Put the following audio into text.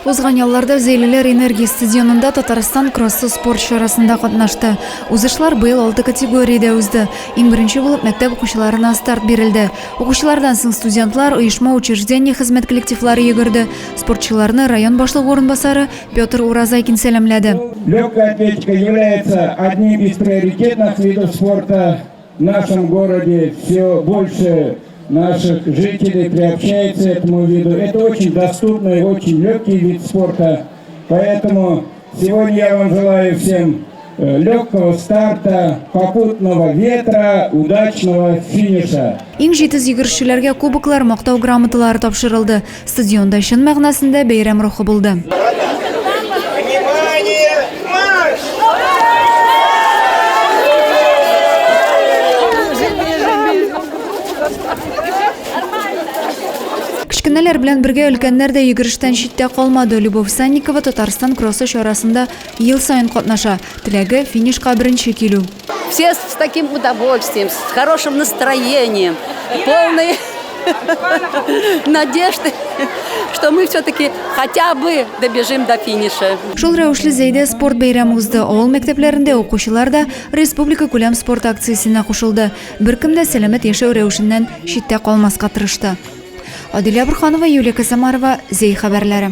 Узган ялларда Зейлелер энергия стадионында Татарстан кроссы спорт шарасында катнашты. Узышлар быйыл 6 категорияда узды. Иң беренче булып мәктәп укучыларына старт бирелде. Укучылардан соң студентлар, оешма учреждение хезмәт коллективлары йөгерде. Спортчыларны район башлыгы орынбасары Петр Уразайкин сәламләде. Легкая атлетика является одним из приоритетных видов спорта в нашем городе. Все больше наших жителей приобщается к этому виду. Это очень доступный, очень легкий вид спорта. Поэтому сегодня я вам желаю всем легкого старта, попутного ветра, удачного финиша. Иң җитез йөгерешчеләргә кубоклар, мактау грамоталары тапшырылды. Стадионда чын мәгънәсендә бәйрәм рухы булды. Кичкенәләр белән бергә өлкәннәр дә йөгерештән читтә калмады. Любовь Санникова Татарстан кроссы чарасында ел сайын катнаша. Теләге финишка беренче килү. Все с таким удовольствием, с хорошим настроением, полной надежды, что мы все-таки хотя бы добежим до финиша. Шул рәвешле Зәйдә спорт бәйрәме узды. Авыл мәктәпләрендә укучылар да республика күләм спорт акциясенә кушылды. Беркем дә сәламәт яшәү рәвешеннән читтә калмаска тырышты. Адилә Бурханова, Юлия Казамарова, Зей хәбәрләре.